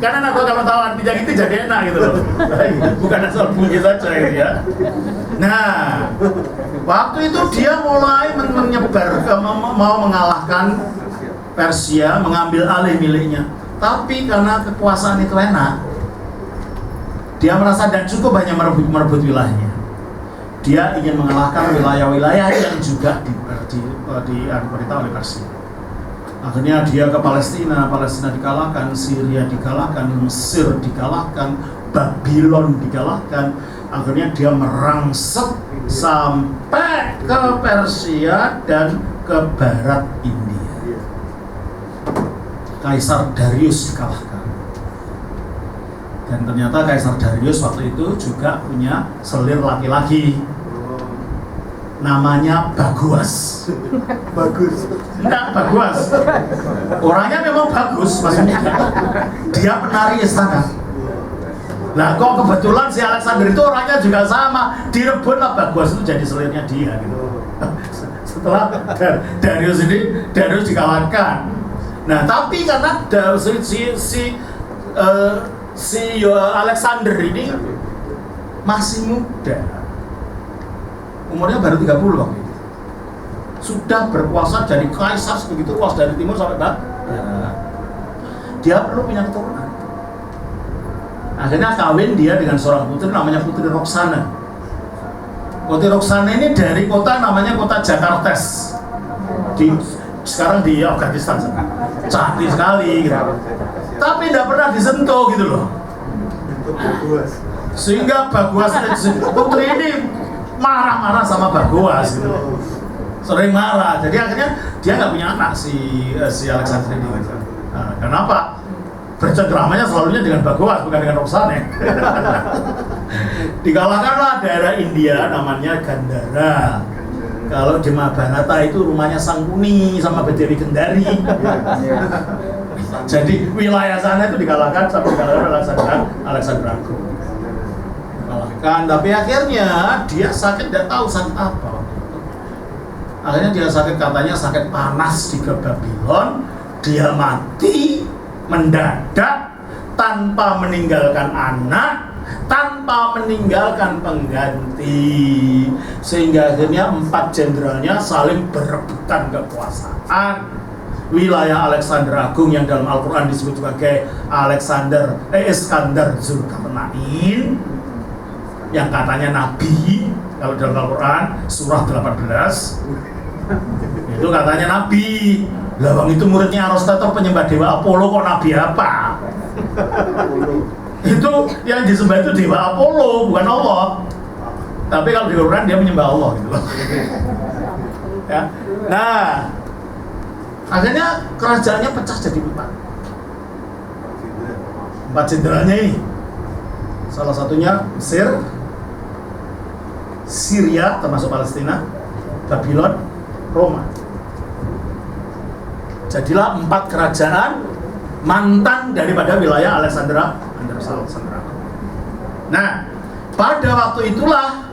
Karena aku kalau tahu artinya itu jadi enak gitu loh. Bukan asal bunyi saja gitu ya. Nah, waktu itu dia mulai menyebar, mau mengalahkan Persia, mengambil alih miliknya. Tapi karena kekuasaan itu enak, dia merasa tidak cukup hanya merebut wilayahnya. Dia ingin mengalahkan wilayah-wilayah yang juga diperintah oleh Persia. Akhirnya dia ke Palestina dikalahkan, Syria dikalahkan, Mesir dikalahkan, Babylon dikalahkan. Akhirnya dia merangsek sampai ke Persia dan ke barat India. Kaisar Darius dikalahkan. Dan ternyata Kaisar Darius waktu itu juga punya selir laki-laki. Namanya Baguas. Bagus. Enggak, Baguas. Orangnya memang bagus, maksudnya. Dia penari istana. Nah, kok kebetulan si Alexander itu orangnya juga sama. Direbutlah Baguas itu jadi selirnya dia gitu. Setelah Darius dikalahkan. Nah, tapi karena si Alexander ini masih muda, umurnya baru 30 waktu itu, sudah berkuasa jadi kaisar begitu luas dari timur sampai barat. Dia perlu punya keturunan. Akhirnya kawin dia dengan seorang putri namanya Putri Roxana. Putri Roxana ini dari kota namanya kota Jakartes, sekarang di Afghanistan. Cantik sekali gitu. Tapi tidak pernah disentuh gitu loh. Sehingga Baguas putri ini marah-marah sama Baguas gitu. Sering marah. Jadi akhirnya dia nggak punya anak si Alexander ini. Nah, kenapa? Bercengkeramanya selalunya dengan Baguas, bukan dengan Roxana. Dikalahkanlah daerah India namanya Gandhara. Kalau di Mahabharata itu rumahnya Sangkuni sama Dewi Gendari. Jadi wilayah sana itu dikalahkan sama Alexander Agung. Dikalahkan, tapi akhirnya dia sakit, tidak tahu sakit apa. Akhirnya dia sakit, katanya sakit panas di Babylon. Dia mati mendadak tanpa meninggalkan anak, tanpa meninggalkan pengganti, sehingga akhirnya 4 jenderalnya saling berebutan kekuasaan. Wilayah Alexander Agung yang dalam Al-Quran disebut sebagai Iskandar Zulkarnain, yang katanya nabi, kalau dalam Al-Quran surah 18 itu katanya nabi. Lawang itu muridnya Aristoteles, penyembah dewa Apollo, kok nabi apa? Itu yang disembah itu dewa Apollo, bukan Allah. Tapi kalau di Quran dia menyembah Allah gitu loh. Ya. Nah, akhirnya kerajaannya pecah jadi 4 jenderalnya ini. Salah satunya Mesir, Syria termasuk Palestina, Babylon, Roma. Jadilah 4 kerajaan mantan daripada wilayah Alexandra. Nah, pada waktu itulah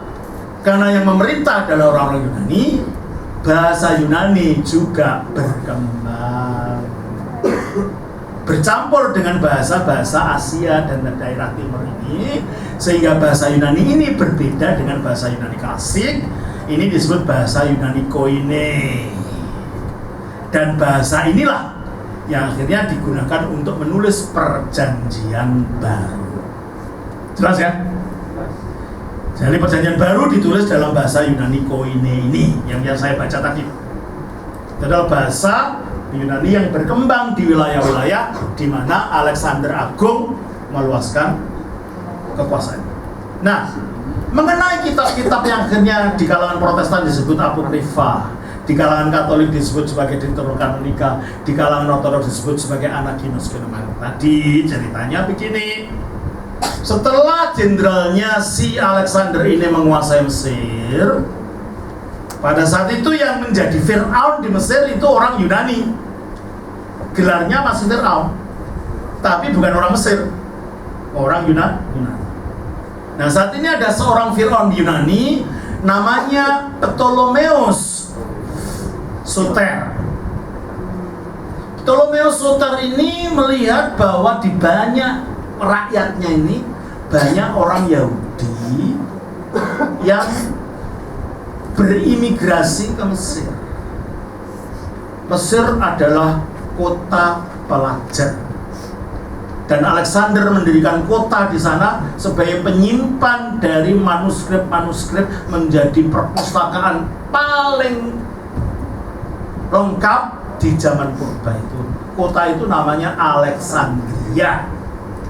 karena yang memerintah adalah orang-orang Yunani, bahasa Yunani juga berkembang, bercampur dengan bahasa-bahasa Asia dan daerah timur ini, sehingga bahasa Yunani ini berbeda dengan bahasa Yunani klasik. Ini disebut bahasa Yunani Koine. Dan bahasa inilah yang akhirnya digunakan untuk menulis perjanjian baru. Jelas ya? Jadi perjanjian baru ditulis dalam bahasa Yunani Koine ini yang saya baca tadi. Itu adalah bahasa Yunani yang berkembang di wilayah-wilayah di mana Alexander Agung meluaskan kekuasaannya. Nah, mengenai kitab-kitab yang akhirnya di kalangan Protestan disebut apokrifa, di kalangan Katolik disebut sebagai Deuterokanonika, di kalangan Ortodoks disebut sebagai Anaginos Genomen. Tadi ceritanya begini. Setelah jenderalnya si Alexander ini menguasai Mesir, pada saat itu yang menjadi Fir'aun di Mesir itu orang Yunani. Gelarnya masih Fir'aun, tapi bukan orang Mesir, orang Yunani. Nah, saat ini ada seorang Fir'aun Yunani namanya Ptolemeus Soter. Ptolemeus Soter ini melihat bahwa di banyak rakyatnya ini banyak orang Yahudi yang berimigrasi ke Mesir. Mesir adalah kota pelajar, dan Alexander mendirikan kota di sana sebagai penyimpan dari manuskrip-manuskrip menjadi perpustakaan paling lengkap di zaman purba itu. Kota itu namanya Alexandria,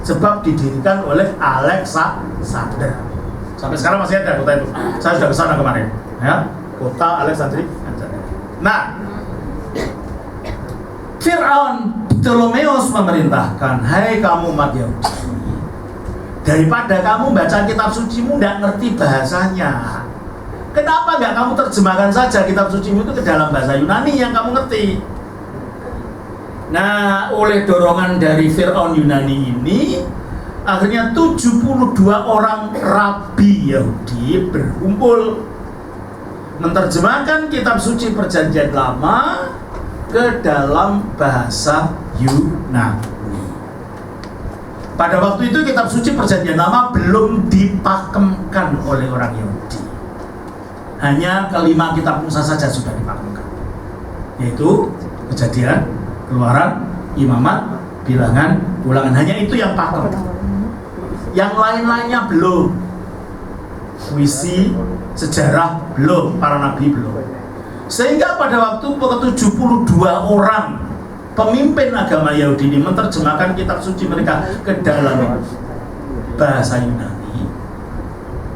sebab didirikan oleh Alexander. Sampai sekarang masih ada kota itu. Saya sudah ke sana kemarin, ya. Kota Alexandria. Nah, Fir'aun Ptolemeus memerintahkan, hai kamu umat Yahudi, daripada kamu baca kitab sucimu tidak ngerti bahasanya, kenapa nggak kamu terjemahkan saja kitab sucimu itu ke dalam bahasa Yunani yang kamu ngerti? Nah, oleh dorongan dari Fir'aun Yunani ini, akhirnya 72 orang rabi Yahudi berkumpul menerjemahkan kitab suci Perjanjian Lama ke dalam bahasa Yunani. Pada waktu itu kitab suci Perjanjian Lama belum dipakemkan oleh orang Yahudi. Hanya kelima kitab Musa saja sudah dipakemkan, yaitu Kejadian, Keluaran, Imamat, Bilangan, Ulangan. Hanya itu yang pakem. Yang lain-lainnya belum. Puisi, sejarah belum, para nabi belum. Sehingga pada waktu ke-72 orang pemimpin agama Yahudi ini menerjemahkan kitab suci mereka ke dalam bahasa Yunani,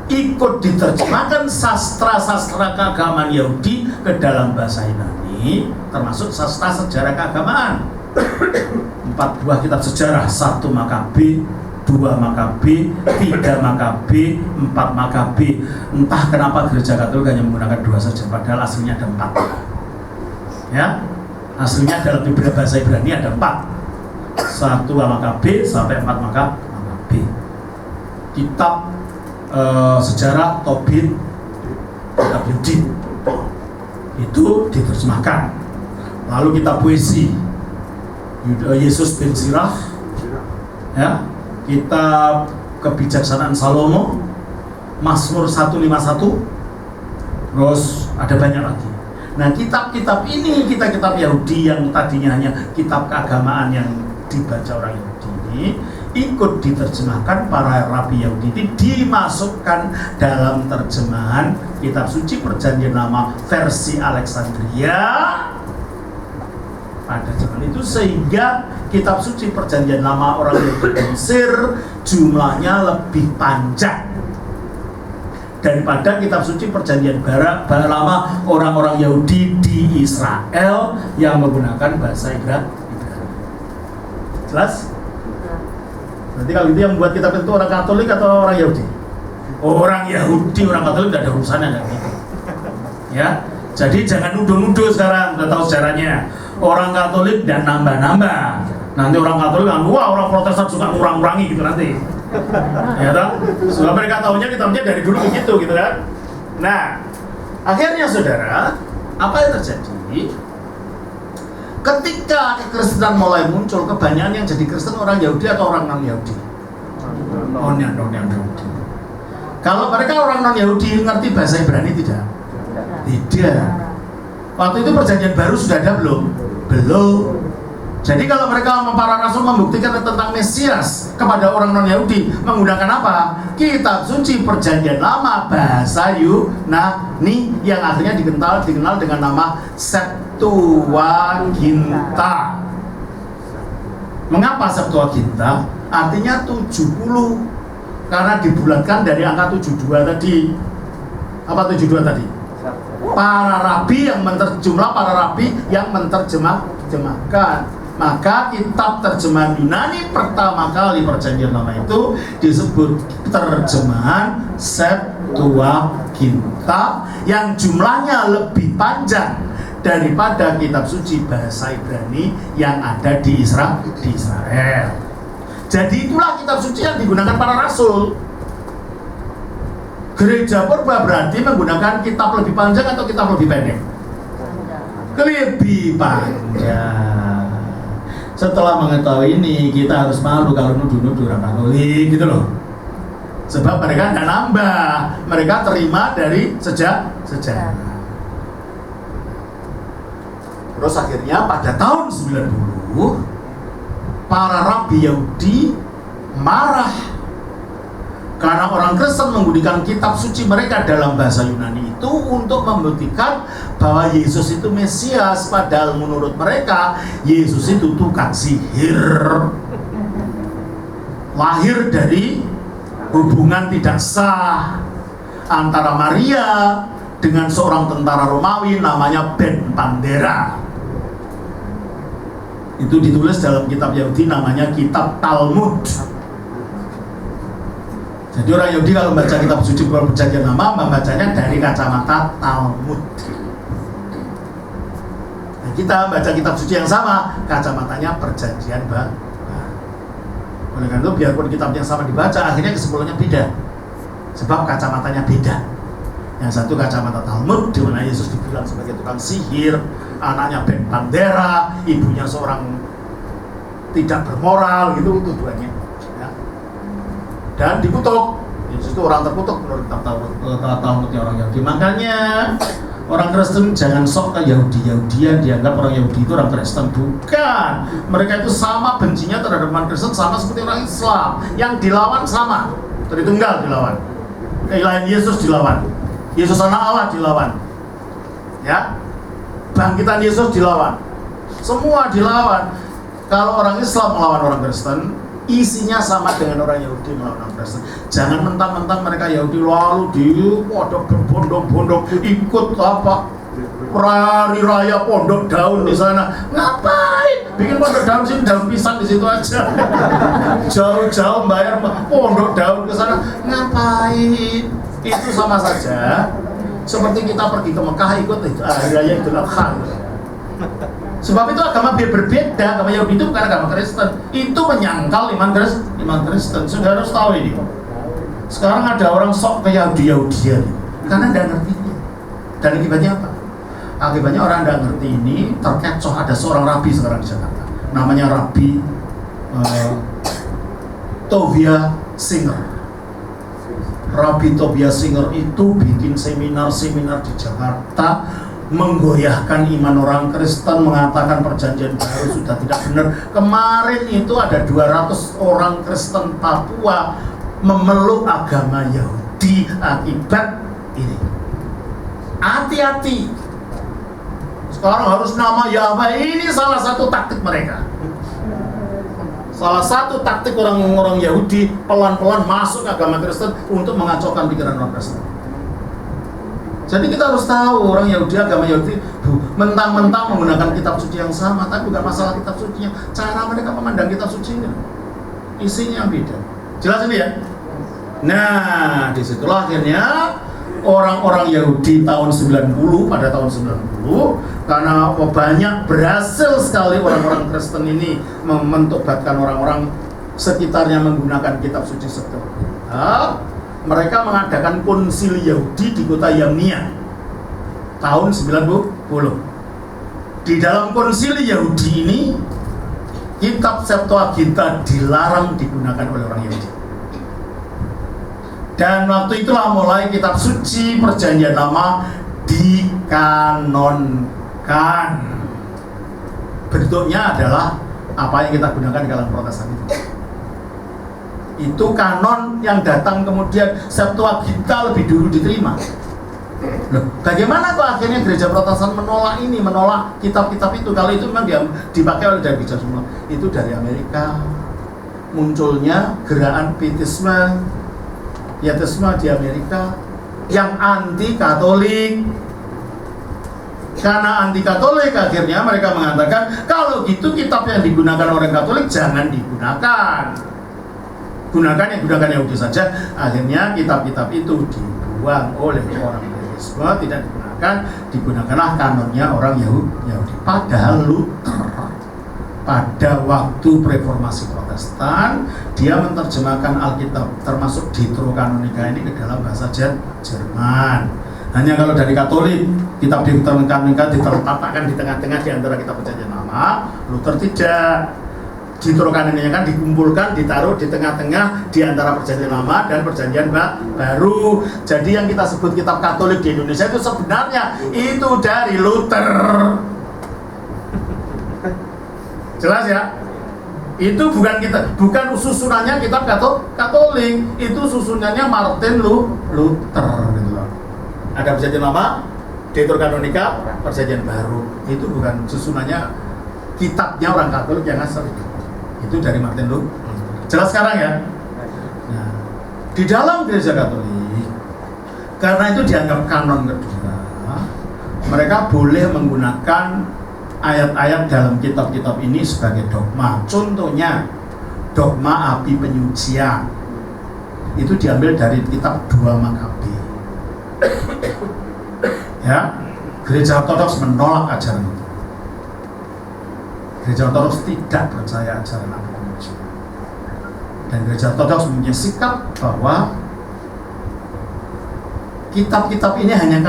ikut diterjemahkan sastra-sastra keagamaan Yahudi ke dalam bahasa Yunani, termasuk sastra sejarah keagamaan. 4 buah kitab sejarah, 1 Makabe, 2 Makabe, 3 Makabe, 4 Makabe. Entah kenapa gereja Katolik hanya menggunakan 2 saja, padahal aslinya ada 4. Ya, aslinya dalam beberapa bahasa Ibrani ada 4. 1 Makabe sampai 4 Makabe. Kitab sejarah Tobit, kitab Yudit itu diterjemahkan. Lalu kitab puisi Yesus bin Sirach, ya, kitab kebijaksanaan Salomo, Mazmur 151, terus ada banyak lagi. Nah, kitab-kitab ini, kitab-kitab Yahudi yang tadinya hanya kitab keagamaan yang dibaca orang Yahudi ini, ikut diterjemahkan para rabi Yahudi ini, dimasukkan dalam terjemahan kitab suci Perjanjian Lama versi Alexandria pada zaman itu, sehingga kitab suci perjanjian lama orang Yahudi di Mesir jumlahnya lebih panjang daripada kitab suci perjanjian lama orang-orang Yahudi di Israel yang menggunakan bahasa Ibrani. Jelas? Nanti kalau itu yang membuat kitab itu orang Katolik atau orang Yahudi? Orang Yahudi, orang Katolik tidak ada urusannya dengan itu. Ya, jadi jangan nuduh-nuduh sekarang, udah tahu sejarahnya. Orang Katolik dan nambah-nambah. Nanti orang Katolik kan, wah orang Protestan suka ngurang-ngurangi gitu nanti. Ya toh? Sebab mereka tahunya kitabnya dari dulu begitu gitu kan. Nah, akhirnya saudara, apa yang terjadi? Ketika kekristenan mulai muncul, kebanyakan yang jadi Kristen orang Yahudi atau orang non-Yahudi? Non-Yahudi. Kalau mereka orang non-Yahudi ngerti bahasa Ibrani tidak? Tidak. Waktu itu perjanjian baru sudah ada belum? Belum. Jadi kalau mereka para rasul membuktikan tentang Mesias kepada orang non-Yahudi menggunakan apa? Kitab suci perjanjian lama bahasa Yunani yang akhirnya dikenal dengan nama Septuaginta. Mengapa Septuaginta? Artinya 70, karena dibulatkan dari angka 72 tadi. Apa 72 tadi? Para rabi yang jumlah para rabi yang menerjemahkan. Maka kitab terjemahan Yunani pertama kali perjanjian lama itu disebut terjemahan Septuaginta yang jumlahnya lebih panjang daripada kitab suci bahasa Ibrani yang ada di Israel. Jadi itulah kitab suci yang digunakan para rasul. Gereja purba berarti menggunakan kitab lebih panjang atau kitab lebih pendek? Lebih panjang. Setelah mengetahui ini, kita harus malu kalau nuduh-nuduh orang Katolik gitu loh. Sebab mereka tidak nambah, mereka terima dari sejarah. Terus akhirnya pada tahun 90, para rabi Yahudi marah karena orang Kristen menggunakan kitab suci mereka dalam bahasa Yunani itu untuk membuktikan bahwa Yesus itu Mesias, padahal menurut mereka Yesus itu tukang sihir, lahir dari hubungan tidak sah antara Maria dengan seorang tentara Romawi namanya Ben Pandera. Itu ditulis dalam kitab Yahudi namanya kitab Talmud. Jadi orang Yahudi kalau membaca kitab suci perjanjian lama membacanya dari kacamata Talmud. Nah, kita baca kitab suci yang sama, kacamatanya perjanjian baru. Oleh karena itu biarpun kitab yang sama dibaca, akhirnya kesimpulannya beda. Sebab kacamatanya beda. Yang satu kacamata Talmud, di mana Yesus dibilang sebagai tukang sihir, anaknya Ben Pandera, ibunya seorang tidak bermoral, gitu tuduhannya. Dan dikutuk. Yesus itu orang terkutuk menurut Talmudnya orang Yahudi. Makanya orang Kristen jangan sok ke Yahudi-Yahudian, dianggap orang Yahudi itu orang Kristen. Bukan. Mereka itu sama bencinya terhadap orang Kristen sama seperti orang Islam. Yang dilawan sama. Tritunggal dilawan. Keilahian Yesus dilawan. Yesus anak Allah dilawan. Ya. Bangkitan Yesus dilawan. Semua dilawan. Kalau orang Islam melawan orang Kristen, isinya sama dengan orang Yahudi melawan orang Kristen. Jangan mentang-mentang mereka Yahudi lalu di berbondong-bondong ikut apa hari raya pondok daun di sana. Ngapain? Bikin pondok daun sini, daun pisang di situ aja. Jauh-jauh bayar pondok daun ke sana. Ngapain? Itu sama saja seperti kita pergi ke Mekah ikut hari raya Idul Adha. Sebab itu agama berbeda, agama Yahudi itu bukan agama Kristen. Itu menyangkal iman Kristen. Saudara harus tahu ini. Sekarang ada orang sok ke Yahudi-Yahudian karena tidak ngerti ini. Dan akibatnya apa? Akibatnya orang tidak ngerti ini, terkecoh. Ada seorang rabi sekarang di Jakarta, namanya Rabi Tovia Singer. Rabi Tovia Singer itu bikin seminar-seminar di Jakarta, menggoyahkan iman orang Kristen, mengatakan perjanjian baru sudah tidak benar. Kemarin itu ada 200 orang Kristen Papua memeluk agama Yahudi akibat ini. Hati-hati. Sekarang harus nama Yahweh. Ini salah satu taktik mereka. Salah satu taktik orang-orang Yahudi pelan-pelan masuk ke agama Kristen untuk mengacaukan pikiran orang Kristen. Jadi kita harus tahu orang Yahudi, agama Yahudi mentang-mentang menggunakan kitab suci yang sama, tapi bukan masalah kitab sucinya, cara mereka memandang kitab sucinya, isinya yang beda. Jelas ini ya? Nah, disitulah akhirnya orang-orang Yahudi tahun 90, pada tahun 90, karena banyak berhasil sekali orang-orang Kristen ini mentobatkan orang-orang sekitarnya menggunakan kitab suci seperti mereka mengadakan konsili Yahudi di kota Yamnia tahun 90. Di dalam konsili Yahudi ini, kitab Septuaginta dilarang digunakan oleh orang Yahudi. Dan waktu itulah mulai kitab suci Perjanjian Lama dikanonkan. Bentuknya adalah apa yang kita gunakan di kalangan Protestan itu kanon yang datang kemudian. Septuaginta lebih dulu diterima. Loh, bagaimana kok akhirnya gereja Protestan menolak ini, menolak kitab-kitab itu? Kalau itu memang dipakai oleh dari gereja semua. Itu dari Amerika munculnya gerakan pietisme di Amerika yang anti Katolik. Karena anti Katolik akhirnya mereka mengatakan kalau gitu kitab yang digunakan orang Katolik jangan digunakan. Gunakan Yahudi saja. Akhirnya kitab-kitab itu dibuang oleh orang Katolik, tidak digunakanlah kanonnya orang Yahudi. Padahal Luther pada waktu reformasi Protestan dia menerjemahkan Alkitab termasuk Deuterokanonika ini ke dalam bahasa Jerman. Hanya kalau dari Katolik kitab Deuterokanonika diletakkan di tengah-tengah di antara kitab Perjanjian Lama, Luther tidak. Deuterokanonika kan dikumpulkan, ditaruh di tengah-tengah di antara Perjanjian Lama dan Perjanjian Baru. Jadi yang kita sebut kitab Katolik di Indonesia itu sebenarnya itu dari Luther. Jelas ya? Itu bukan susunannya kitab Katolik, itu susunannya Martin Luther gitu loh. Ada Perjanjian Lama, Deuterokanonika, Perjanjian Baru. Itu bukan susunannya kitabnya orang Katolik yang asal itu dari Martin Luther. Jelas sekarang ya? Nah, di dalam gereja Katolik, karena itu dianggap kanon kedua, mereka boleh menggunakan ayat-ayat dalam kitab-kitab ini sebagai dogma. Contohnya dogma api penyucian itu diambil dari kitab 2 Makabe. Ya, gereja Ortodoks menolak ajaran itu. Gereja Ortodoks tidak percaya ajaran api penyucian. Dan gereja Ortodoks mempunyai sikap bahwa kitab-kitab ini hanya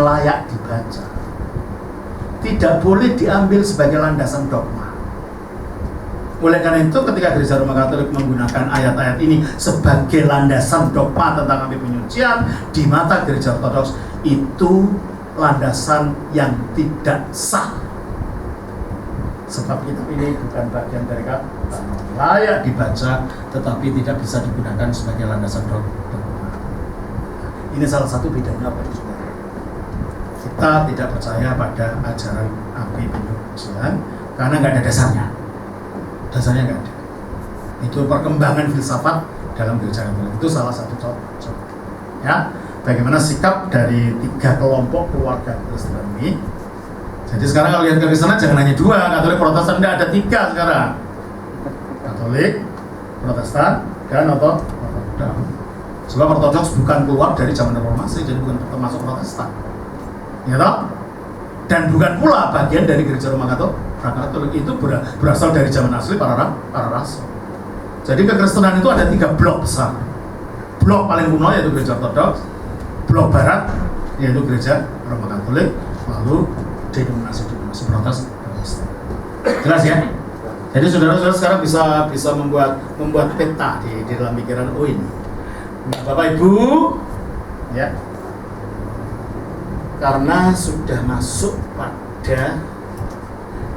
layak dibaca, tidak boleh diambil sebagai landasan dogma. Oleh karena itu ketika gereja Roma Katolik menggunakan ayat-ayat ini sebagai landasan dogma tentang api penyucian, di mata gereja Ortodoks itu landasan yang tidak sah. Sebab kitab ini bukan bagian dari layak dibaca, tetapi tidak bisa digunakan sebagai landasan dogma. Ini salah satu bedanya apa itu? Kita tidak percaya pada ajaran api penyucian karena nggak ada dasarnya. Dasarnya nggak ada. Itu perkembangan filsafat dalam gereja Katolik. Itu salah satu contoh. Ya, bagaimana sikap dari 3 kelompok keluarga Kristen ini. Jadi sekarang kalau lihat kekristenan jangan hanya 2, Katolik, Protestan, tidak ada 3 sekarang. Katolik, Protestan, dan Ortodoks. Sebab Ortodoks bukan keluar dari zaman Reformasi, jadi bukan termasuk Protestan. Ya toh? Dan bukan pula bagian dari gereja Roma Katolik. Itu berasal dari zaman asli para rasul. Jadi kekristenan itu ada 3 blok besar. Blok paling kuno yaitu gereja Ortodoks, blok barat yaitu gereja Roma Katolik, lalu denominasi Protestan. Jelas ya? Jadi saudara-saudara sekarang bisa membuat peta di dalam pikiran ini. Nah, Bapak Ibu, ya. Karena sudah masuk pada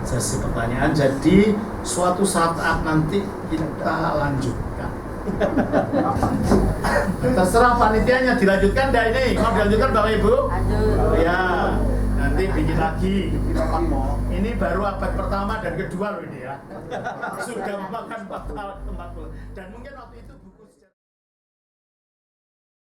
sesi pertanyaan, jadi suatu saat nanti kita lanjutkan. Terserah panitianya dilanjutkan dah ini. Mau dilanjutkan Bapak Ibu? Ya, nanti bikin lagi. lagi. Ini baru abad pertama dan kedua loh ini ya. Sudah memakan 4 tahun 40. Dan mungkin waktu itu buku sejarah